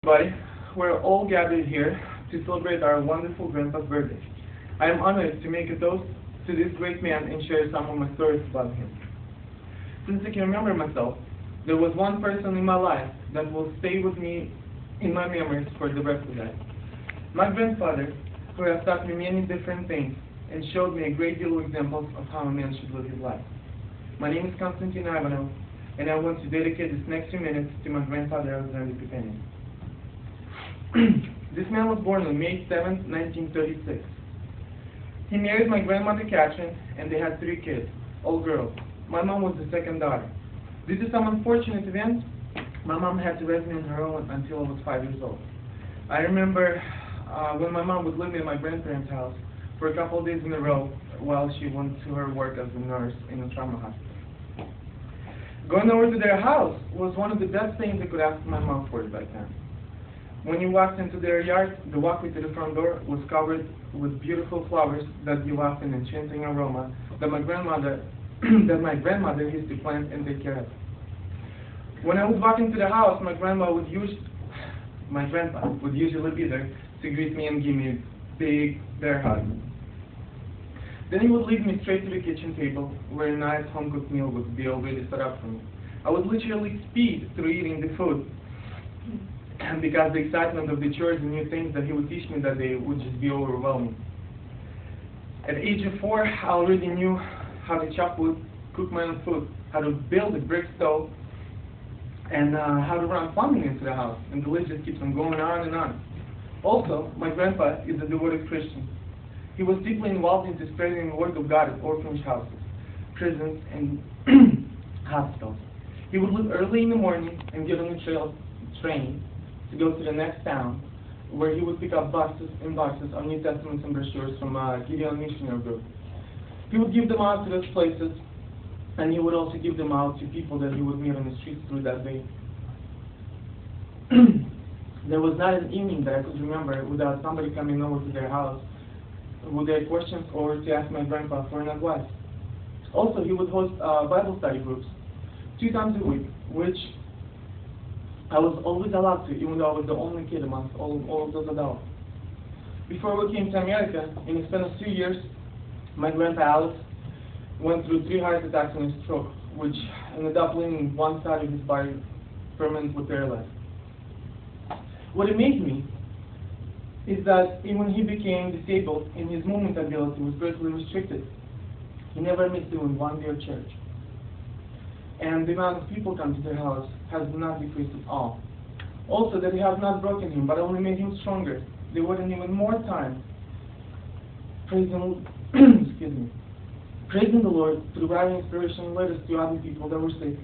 Everybody, we're all gathered here to celebrate our wonderful grandpa's birthday. I am honored to make a toast to this great man and share some of my stories about him. Since I can remember myself, there was one person in my life that will stay with me in my memories for the rest of life. My grandfather, who has taught me many different things and showed me a great deal of examples of how a man should live his life. My name is Konstantin Ivanov, and I want to dedicate this next few minutes to my grandfather Alexander Pepenin. This man was born on May 7, 1936. He married my grandmother Katrin, and they had 3 kids, all girls. My mom was the second daughter. Due to some unfortunate events, my mom had to raise me on her own until I was 5 years old. I remember when my mom would live in my grandparents' house for a couple of days in a row while she went to her work as a nurse in a trauma hospital. Going over to their house was one of the best things I could ask my mom for back then. When you walked into their yard, the walkway to the front door was covered with beautiful flowers that give off an enchanting aroma that my grandmother used to plant and take care of. When I would walk into the house, my grandpa would usually be there to greet me and give me a big bear hug. Then he would lead me straight to the kitchen table, where a nice home-cooked meal would be already set up for me. I would literally speed through eating the food, because the excitement of the chores and new things that he would teach me that day would just be overwhelming. At the age of 4, I already knew how to chop wood, cook my own food, how to build a brick stove, and how to run plumbing into the house, and the list just keeps on going on and on. Also, my grandpa is a devoted Christian. He was deeply involved into spreading the word of God at orphanage houses, prisons, and hospitals. He would leave early in the morning and get on the train to go to the next town, where he would pick up boxes and boxes of New Testaments and brochures from a Gideon missionary group. He would give them out to those places, and he would also give them out to people that he would meet on the streets through that day. There was not an evening that I could remember without somebody coming over to their house with their questions or to ask my grandpa for an advice. Also, he would host Bible study groups 2 times a week, which I was always allowed to, even though I was the only kid amongst all of those adults. Before we came to America, in the span of 2 years, my grandpa Alex went through 3 heart attacks and a stroke, which ended up leaving one side of his body permanently paralyzed. What amazed me is that even when he became disabled and his movement ability was greatly restricted, he never missed doing one day of church. And the amount of people come to their house has not decreased at all. Also, that it has not broken him, but only made him stronger. They devoted even more time praising, praising the Lord through writing inspirational letters to other people that were sick,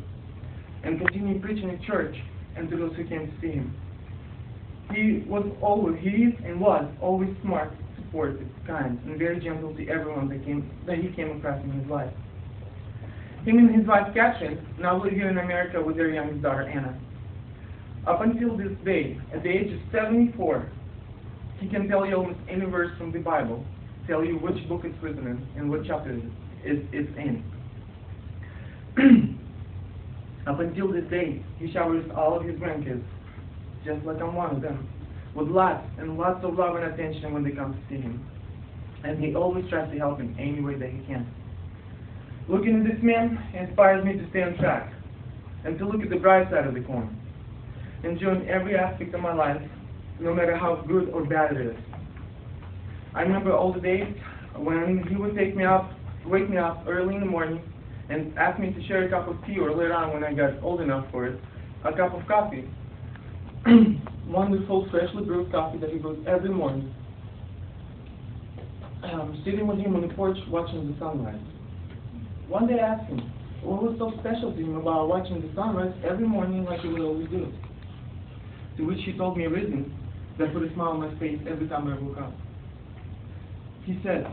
and continuing preaching in church and to those who came to see him. He was always smart, supportive, kind, and very gentle to everyone that he came across in his life. Him and his wife Katrin now live here in America with their youngest daughter Anna. Up until this day, at the age of 74, he can tell you almost any verse from the Bible, tell you which book it's written in, and what chapter it's in. Up until this day, he showers all of his grandkids, just like I'm one of them, with lots and lots of love and attention when they come to see him. And he always tries to help in any way that he can. Looking at this man inspires me to stay on track and to look at the bright side of the coin, enjoying every aspect of my life, no matter how good or bad it is. I remember all the days when he would wake me up early in the morning and ask me to share a cup of tea, or later on when I got old enough for it, a cup of coffee. Wonderful, freshly brewed coffee that he brewed every morning. Sitting with him on the porch watching the sunrise. One day I asked him, what was so special to him about watching the sunrise every morning like he would always do? To which he told me a reason that put a smile on my face every time I woke up. He said,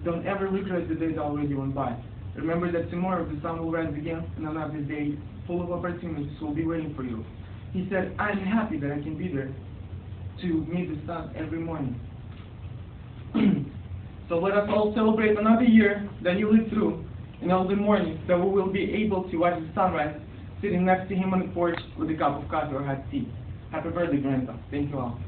don't ever regret the days already went by. Remember that tomorrow the sun will rise again, and another day full of opportunities will be waiting for you. He said, I'm happy that I can be there to meet the sun every morning. So let us all celebrate another year that you lived through, and all the mornings that we will be able to watch the sunrise sitting next to him on the porch with a cup of coffee or hot tea. Happy birthday, Grandpa. Thank you all.